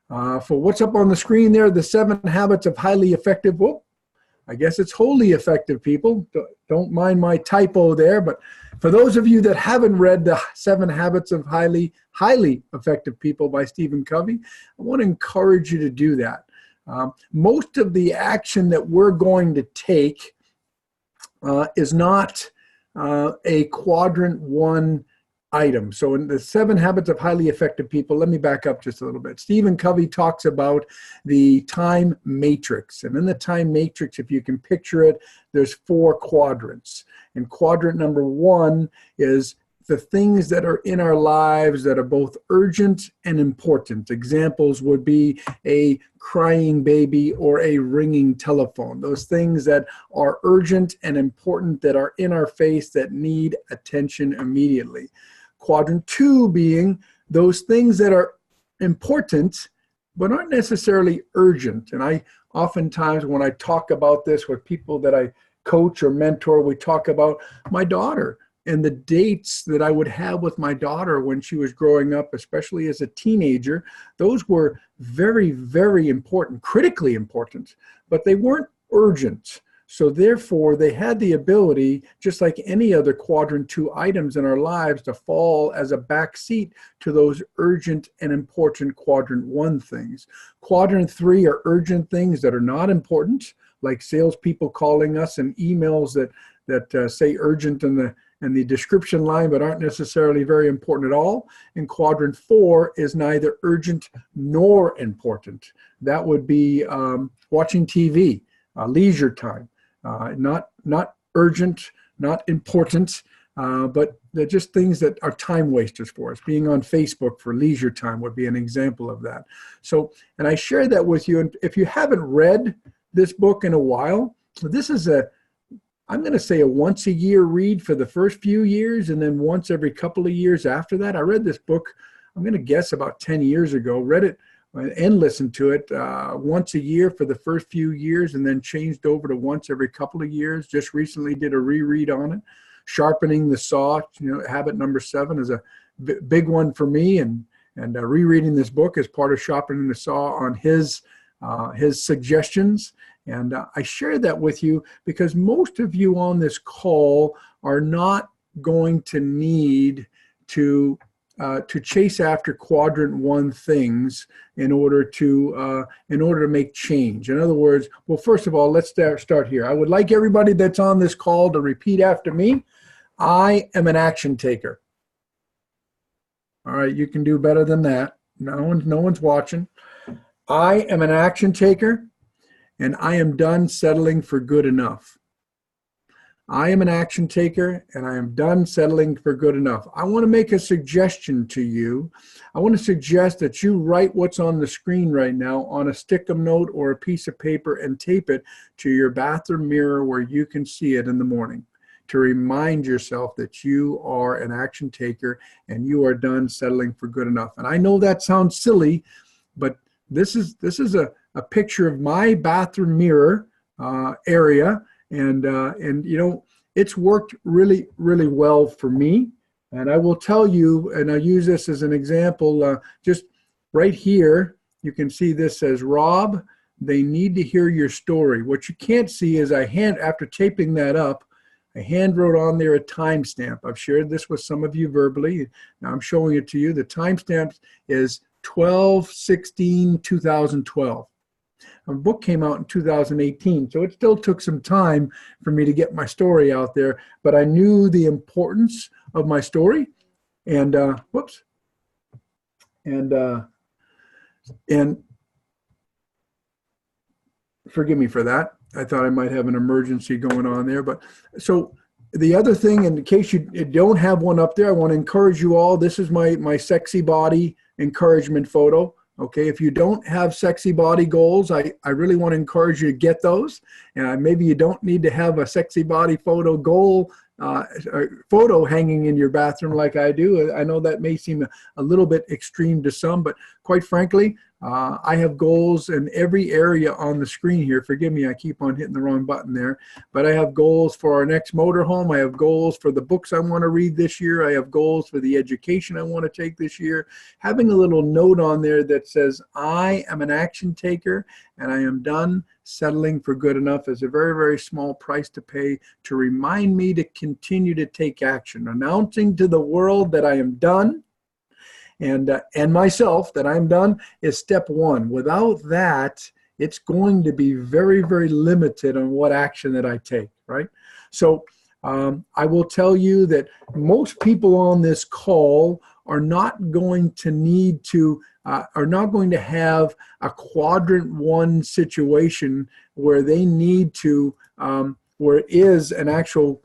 For what's up on the screen there, the 7 habits of highly effective, well, I guess it's wholly effective people. Don't mind my typo there, but for those of you that haven't read the 7 habits of highly effective people by Steven Covey, I want to encourage you to do that. Most of the action that we're going to take is not a quadrant 1 item. So in the 7 habits of highly effective people, let me back up just a little bit. Steven Covey talks about the time matrix. And in the time matrix, if you can picture it, there's 4 quadrants. And quadrant number 1 is the things that are in our lives that are both urgent and important. Examples would be a crying baby or a ringing telephone. Those things that are urgent and important that are in our face that need attention immediately. Quadrant 2 being those things that are important but aren't necessarily urgent. And I oftentimes, when I talk about this with people that I coach or mentor, we talk about my daughter and the dates that I would have with my daughter when she was growing up, especially as a teenager. Those were very, very important, critically important, but they weren't urgent. So therefore, they had the ability, just like any other quadrant 2 items in our lives, to fall as a back seat to those urgent and important quadrant 1 things. Quadrant 3 are urgent things that are not important, like salespeople calling us and emails that say urgent in the description line, but aren't necessarily very important at all. And quadrant 4 is neither urgent nor important. That would be watching TV, leisure time. Not urgent, not important, but they're just things that are time wasters for us. Being on Facebook for leisure time would be an example of that. So, and I share that with you. And if you haven't read this book in a while, this is I'm going to say a once a year read for the first few years, and then once every couple of years after that. I read this book, I'm going to guess about 10 years ago, read it and listened to it once a year for the first few years, and then changed over to once every couple of years. Just recently did a reread on it. Sharpening the Saw, habit number 7 is a big one for me, and rereading this book is part of Sharpening the Saw on his suggestions. And I share that with you because most of you on this call are not going to need to chase after quadrant 1 things in order to make change. In other words, well, first of all, let's start here. I would like everybody that's on this call to repeat after me. I am an action taker. All right, you can do better than that. No one's watching. I am an action taker, and I am done settling for good enough. I am an action taker, and I am done settling for good enough. I want to make a suggestion to you. I want to suggest that you write what's on the screen right now on a stick-em note or a piece of paper and tape it to your bathroom mirror where you can see it in the morning, to remind yourself that you are an action taker and you are done settling for good enough. And I know that sounds silly, but this is a picture of my bathroom mirror area, and it's worked really, really well for me. And I will tell you, and I'll use this as an example, just right here, you can see this says, Rob, they need to hear your story. What you can't see is after taping that up, I hand wrote on there a timestamp. I've shared this with some of you verbally. Now I'm showing it to you. The timestamp is 12/16/2012. The book came out in 2018, so it still took some time for me to get my story out there, but I knew the importance of my story, and forgive me for that. I thought I might have an emergency going on there, but so the other thing, in case you don't have one up there, I want to encourage you all. This is my sexy body encouragement photo. Okay, if you don't have sexy body goals, I really want to encourage you to get those. And maybe you don't need to have a sexy body photo hanging in your bathroom like I do. I know that may seem a little bit extreme to some, but quite frankly, I have goals in every area on the screen here. Forgive me, I keep on hitting the wrong button there. But I have goals for our next motorhome. I have goals for the books I want to read this year. I have goals for the education I want to take this year. Having a little note on there that says, I am an action taker and I am done settling for good enough is a very, very small price to pay to remind me to continue to take action. Announcing to the world that I am done and myself that I'm done is step one. Without that, it's going to be very, very limited on what action that I take, right? So I will tell you that most people on this call are not going to need to, are not going to have a quadrant one situation where they need to, where it is an actual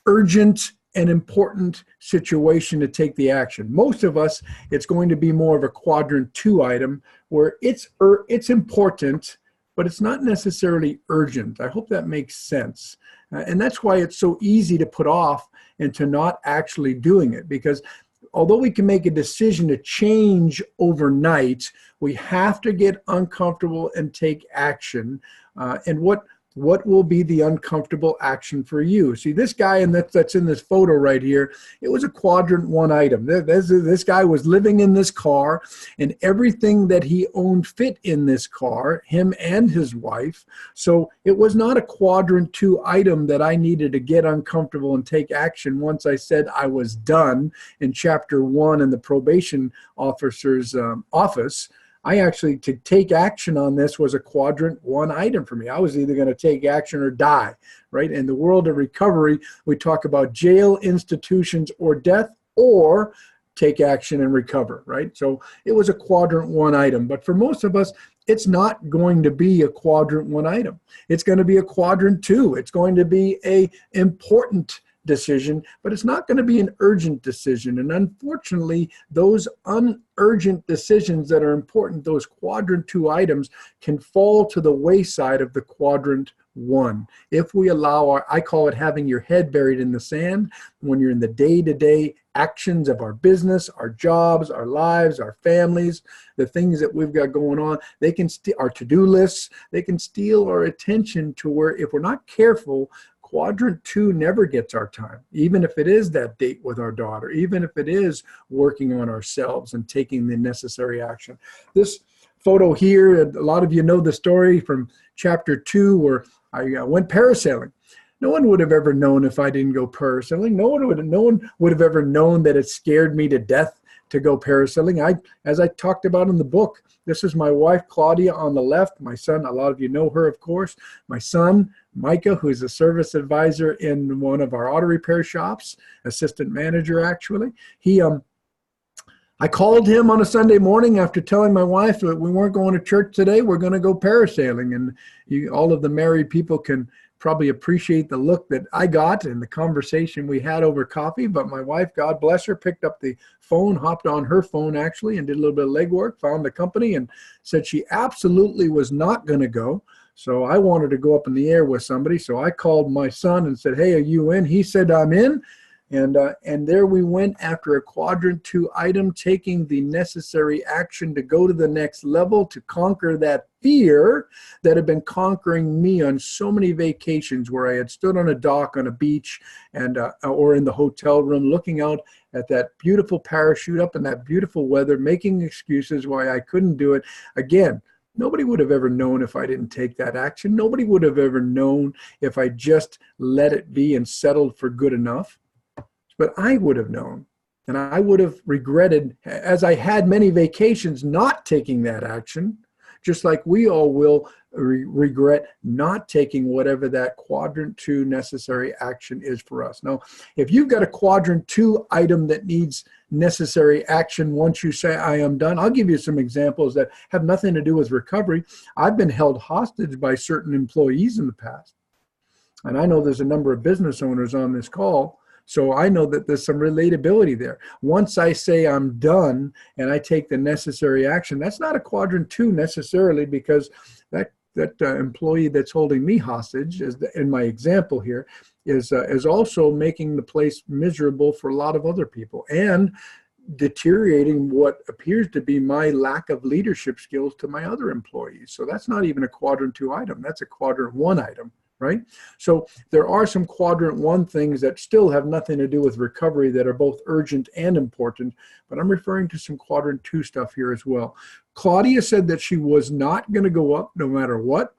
urgent an important situation to take the action. Most of us, it's going to be more of a quadrant two item where it's important, but it's not necessarily urgent. I hope that makes sense. And that's why it's so easy to put off and to not actually doing it, because although we can make a decision to change overnight, we have to get uncomfortable and take action. And what will be the uncomfortable action for you? See, this guy that's in this photo right here, it was a quadrant one item. This guy was living in this car, and everything that he owned fit in this car, him and his wife. So it was not a quadrant two item that I needed to get uncomfortable and take action once I said I was done in chapter 1 in the probation officer's office. I actually, to take action on this was a quadrant one item for me. I was either going to take action or die, right? In the world of recovery, we talk about jail, institutions, or death, or take action and recover, right? So it was a quadrant one item. But for most of us, it's not going to be a quadrant one item. It's going to be a quadrant two. It's going to be a important decision, but it's not going to be an urgent decision. And unfortunately, those unurgent decisions that are important, those quadrant two items, can fall to the wayside of the quadrant one. If we allow I call it having your head buried in the sand, when you're in the day-to-day actions of our business, our jobs, our lives, our families, the things that we've got going on, they can our to-do lists, they can steal our attention to where, if we're not careful, quadrant two never gets our time, even if it is that date with our daughter, even if it is working on ourselves and taking the necessary action. This photo here, a lot of you know the story from chapter 2 where I went parasailing. No one would have ever known if I didn't go parasailing. No one would have ever known that it scared me to death to go parasailing. As I talked about in the book, this is my wife, Claudia, on the left. My son, a lot of you know her, of course. My son, Micah, who is a service advisor in one of our auto repair shops, assistant manager, actually. I called him on a Sunday morning after telling my wife that we weren't going to church today. We're going to go parasailing. And all of the married people can probably appreciate the look that I got and the conversation we had over coffee. But my wife, God bless her, picked up the phone, hopped on her phone actually, and did a little bit of legwork, found the company, and said she absolutely was not going to go. So I wanted to go up in the air with somebody. So I called my son and said, hey, are you in? He said, I'm in. And there we went after a quadrant two item, taking the necessary action to go to the next level, to conquer that fear that had been conquering me on so many vacations where I had stood on a dock on a beach and or in the hotel room looking out at that beautiful parachute up in that beautiful weather, making excuses why I couldn't do it. Again, nobody would have ever known if I didn't take that action. Nobody would have ever known if I just let it be and settled for good enough. But I would have known, and I would have regretted, as I had many vacations, not taking that action, just like we all will regret not taking whatever that quadrant two necessary action is for us. Now, if you've got a quadrant two item that needs necessary action once you say, I am done, I'll give you some examples that have nothing to do with recovery. I've been held hostage by certain employees in the past. And I know there's a number of business owners on this call. So I know that there's some relatability there. Once I say I'm done and I take the necessary action, that's not a quadrant two necessarily, because that employee that's holding me hostage, in my example here, is also making the place miserable for a lot of other people. And deteriorating what appears to be my lack of leadership skills to my other employees. So that's not even a quadrant 2 item. That's a quadrant 1 item, right? So there are some quadrant 1 things that still have nothing to do with recovery that are both urgent and important, but I'm referring to some quadrant 2 stuff here as well. Claudia said that she was not going to go up no matter what.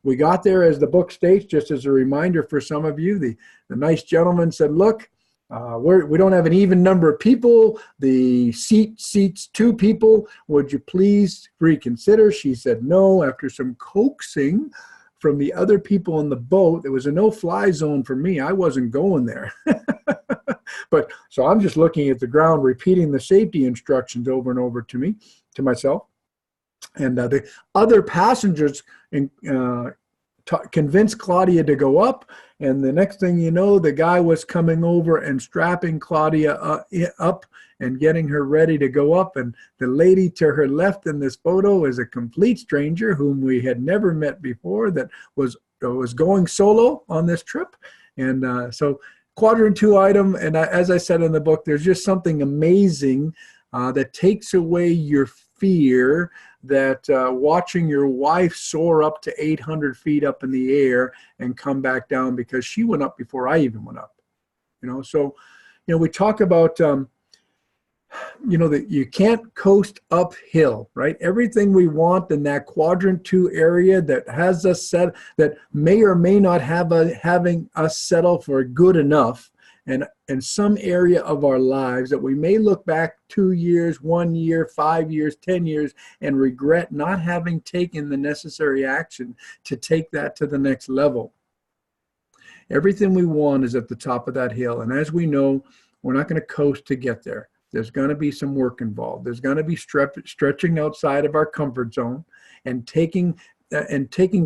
We got there, as the book states, just as a reminder for some of you, the nice gentleman said, look, we don't have an even number of people. The seat seats 2 people. Would you please reconsider? She said no. After some coaxing from the other people on the boat, it was a no-fly zone for me. I wasn't going there. But so I'm just looking at the ground, repeating the safety instructions over and over to myself. And the other passengers convinced Claudia to go up, and the next thing you know, the guy was coming over and strapping Claudia up and getting her ready to go up, and the lady to her left in this photo is a complete stranger whom we had never met before that was going solo on this trip. And so quadrant 2 item, and as I said in the book, there's just something amazing that takes away your fear that watching your wife soar up to 800 feet up in the air and come back down, because she went up before I even went up. So we talk about that you can't coast uphill, right? Everything we want in that quadrant 2 area that has us set, that may or may not have having us settle for good enough, and some area of our lives that we may look back 2 years, 1 year, 5 years, 10 years, and regret not having taken the necessary action to take that to the next level. Everything we want is at the top of that hill. And as we know, we're not going to coast to get there. There's going to be some work involved. There's going to be stretching outside of our comfort zone and taking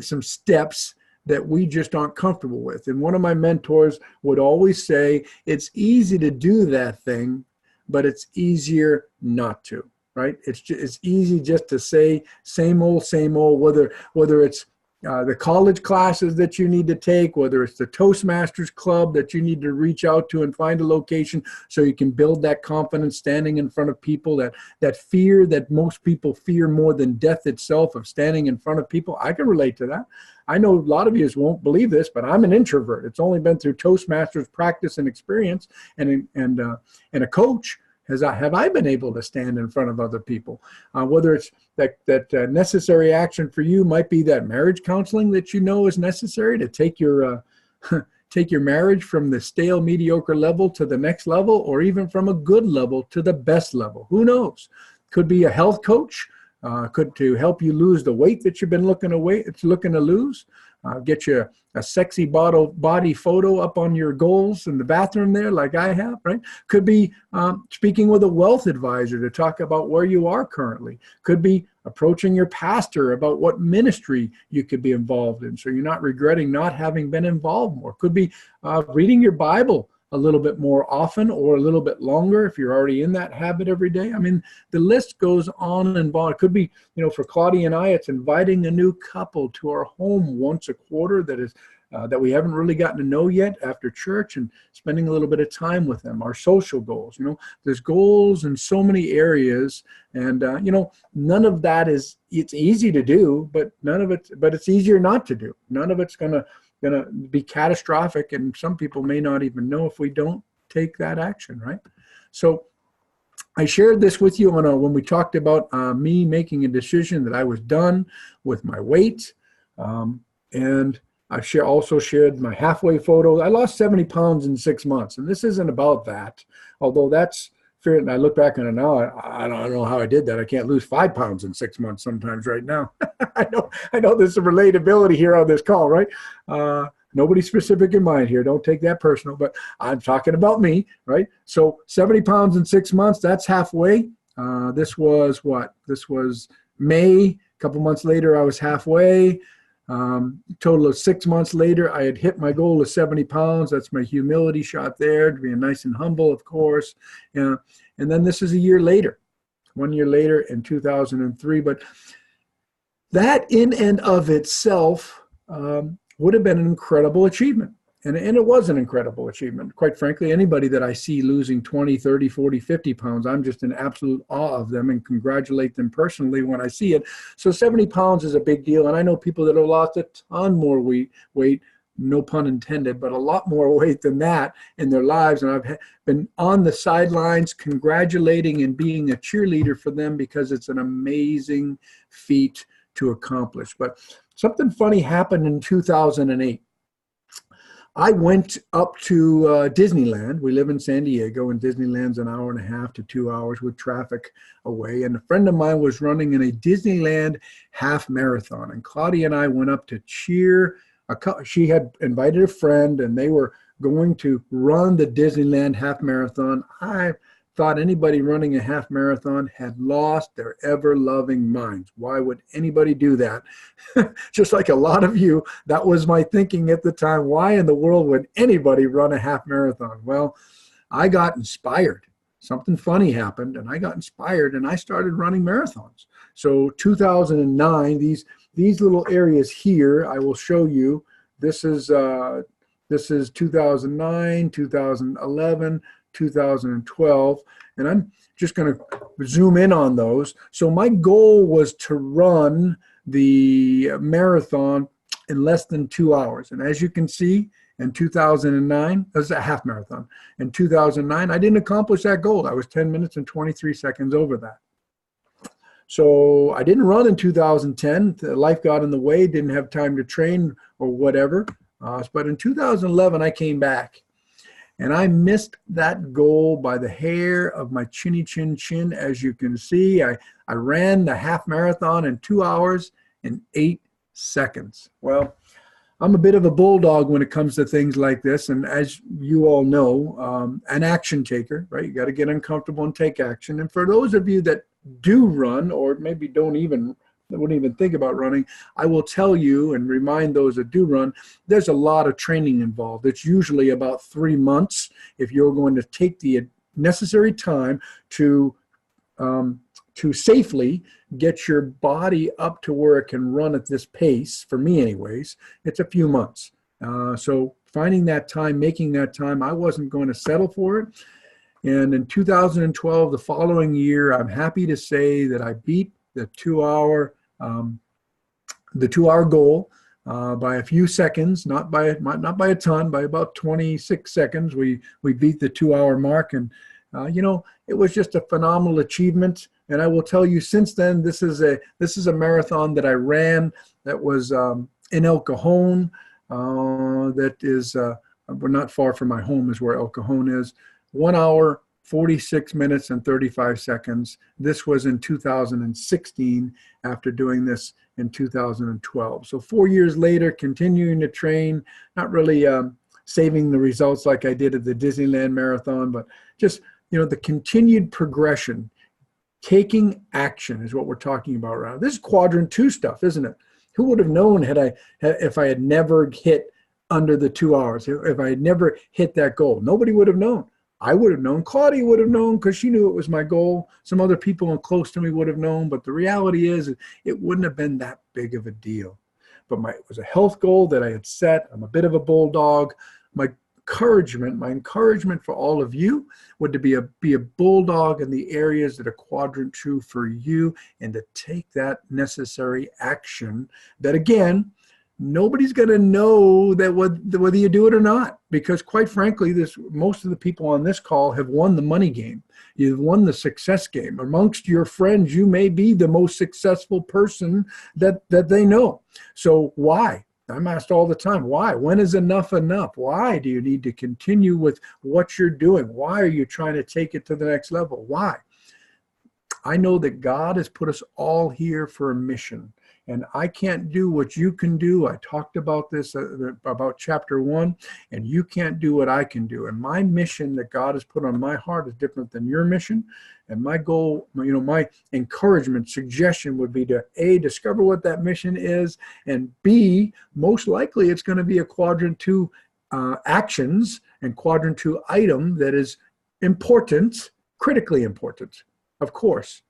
some steps that we just aren't comfortable with. And one of my mentors would always say, it's easy to do that thing, but it's easier not to, right? It's easy just to say same old, whether it's the college classes that you need to take, whether it's the Toastmasters club that you need to reach out to and find a location so you can build that confidence standing in front of people, that fear that most people fear more than death itself of standing in front of people. I can relate to that. I know a lot of you won't believe this, but I'm an introvert. It's only been through Toastmasters practice and experience and a coach have I been able to stand in front of other people. Whether it's that necessary action for you might be that marriage counseling that you know is necessary to take your marriage from the stale, mediocre level to the next level, or even from a good level to the best level. Who knows? Could be a health coach. Could to help you lose the weight that you've been looking to lose. Get you a sexy body photo up on your goals in the bathroom there, like I have, right? Could be speaking with a wealth advisor to talk about where you are currently. Could be approaching your pastor about what ministry you could be involved in, so you're not regretting not having been involved more. Could be reading your Bible a little bit more often or a little bit longer if you're already in that habit every day. I mean, the list goes on and on. It could be, for Claudia and I, it's inviting a new couple to our home once a quarter that we haven't really gotten to know yet after church, and spending a little bit of time with them. Our social goals, there's goals in so many areas, and none of that it's easy to do, but it's easier not to do. None of it's going to be catastrophic, and some people may not even know if we don't take that action, right? So I shared this with you when we talked about me making a decision that I was done with my weight, and I also shared my halfway photo. I lost 70 pounds in 6 months, and this isn't about that, although that's fair. And I look back on it now, I don't know how I did that. I can't lose 5 pounds in 6 months sometimes right now. I know there's some relatability here on this call, right? Nobody specific in mind here. Don't take that personal, but I'm talking about me, right? So 70 pounds in 6 months, that's halfway. This was what? This was May. A couple months later, I was halfway. Total of 6 months later, I had hit my goal of 70 pounds. That's my humility shot there, to be nice and humble, of course. And then this is a year later, 1 year later in 2003. But that in and of itself would have been an incredible achievement. And it was an incredible achievement. Quite frankly, anybody that I see losing 20, 30, 40, 50 pounds, I'm just in absolute awe of them and congratulate them personally when I see it. So 70 pounds is a big deal. And I know people that have lost a ton more weight, no pun intended, but a lot more weight than that in their lives. And I've been on the sidelines congratulating and being a cheerleader for them because it's an amazing feat to accomplish. But something funny happened in 2008. I went up to Disneyland. We live in San Diego, and Disneyland's an hour and a half to 2 hours with traffic away. And a friend of mine was running in a Disneyland half marathon. And Claudia and I went up to cheer. She had invited a friend, and they were going to run the Disneyland half marathon. I thought anybody running a half marathon had lost their ever-loving minds. Why would anybody do that? Just like a lot of you, that was my thinking at the time. Why in the world would anybody run a half marathon? Well, I got inspired. Something funny happened, and I got inspired, and I started running marathons. So 2009, these little areas here, I will show you. This is 2009, 2011, 2012, and I'm just going to zoom in on those. So my goal was to run the marathon in less than 2 hours. And as you can see, in 2009, that was a half marathon. In 2009, I didn't accomplish that goal. I was 10 minutes and 23 seconds over that. So I didn't run in 2010. Life got in the way, didn't have time to train or whatever. But in 2011, I came back. And I missed that goal by the hair of my chinny chin chin. As you can see, I ran the half marathon in 2 hours and 8 seconds. Well, I'm a bit of a bulldog when it comes to things like this. And as you all know, an action taker, right? You got to get uncomfortable and take action. And for those of you that do run, or maybe wouldn't even think about running, I will tell you and remind those that do run, there's a lot of training involved. It's usually about 3 months if you're going to take the necessary time to safely get your body up to where it can run at this pace. For me anyways, it's a few months. So finding that time, making that time, I wasn't going to settle for it. And in 2012, the following year, I'm happy to say that I beat the 2 hour goal by a few seconds, not by a ton, by about 26 seconds. We beat the 2 hour mark, and it was just a phenomenal achievement. And I will tell you, since then, this is a marathon that I ran that was in El Cajon. That is, we're not far from my home is where El Cajon is. 1 hour, 46 minutes and 35 seconds. This was in 2016 after doing this in 2012. So 4 years later, continuing to train, not really saving the results like I did at the Disneyland Marathon, but just, the continued progression, taking action is what we're talking about right now. This is quadrant 2 stuff, isn't it? Who would have known if I had never hit under the 2 hours, if I had never hit that goal? Nobody would have known. I would have known. Claudia would have known because she knew it was my goal. Some other people close to me would have known. But the reality is it wouldn't have been that big of a deal. But it was a health goal that I had set. I'm a bit of a bulldog. My encouragement for all of you would to be a bulldog in the areas that are quadrant 2 for you, and to take that necessary action that, again, nobody's going to know that whether you do it or not, because quite frankly, most of the people on this call have won the money game. You've won the success game. Amongst your friends, you may be the most successful person that they know. So why? I'm asked all the time, why? When is enough enough? Why do you need to continue with what you're doing? Why are you trying to take it to the next level? Why? I know that God has put us all here for a mission. And I can't do what you can do. I talked about this, about chapter 1, and you can't do what I can do. And my mission that God has put on my heart is different than your mission. And my goal, my encouragement, suggestion would be to A, discover what that mission is, and B, most likely it's going to be a quadrant 2 actions and quadrant 2 item that is important, critically important, of course.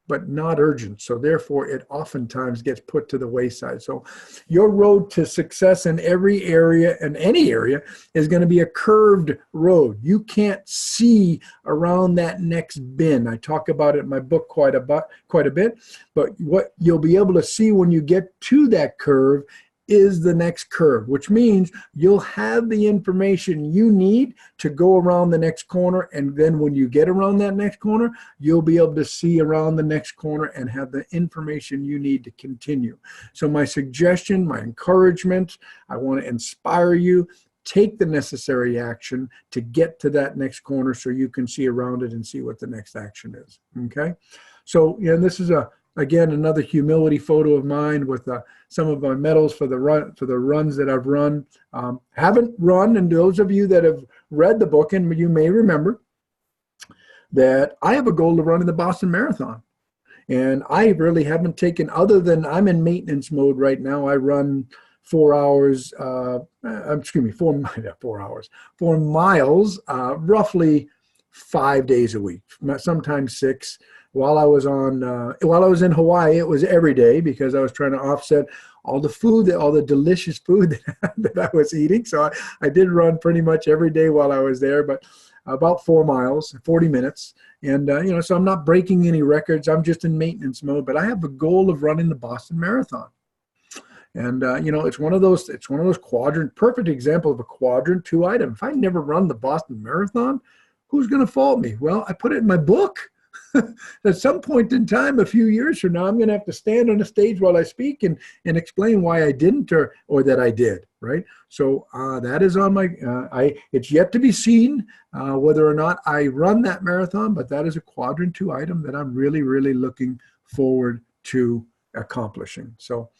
but not urgent. So therefore, it oftentimes gets put to the wayside. So your road to success in every area and any area is going to be a curved road. You can't see around that next bend. I talk about it in my book quite a bit, but what you'll be able to see when you get to that curve is the next curve, which means you'll have the information you need to go around the next corner. And then when you get around that next corner, you'll be able to see around the next corner and have the information you need to continue. So my suggestion, my encouragement, I want to inspire you. Take the necessary action to get to that next corner so you can see around it and see what the next action is. Okay? So, this is again, another humility photo of mine with some of my medals for the runs that I've run. Haven't run, and those of you that have read the book, and you may remember that I have a goal to run in the Boston Marathon. And I really haven't taken, other than I'm in maintenance mode right now. I run 4 hours, 4 miles, roughly 5 days a week, sometimes 6. While I was in Hawaii, it was every day because I was trying to offset all the delicious food that I was eating. So I did run pretty much every day while I was there, but about 4 miles, 40 minutes. And, so I'm not breaking any records. I'm just in maintenance mode, but I have the goal of running the Boston Marathon. And, it's one of those perfect example of a quadrant 2 item. If I never run the Boston Marathon, who's going to fault me? Well, I put it in my book. At some point in time, a few years from now, I'm going to have to stand on a stage while I speak and explain why I didn't or that I did, right? So that is on my, it's yet to be seen whether or not I run that marathon, but that is a quadrant 2 item that I'm really, really looking forward to accomplishing. So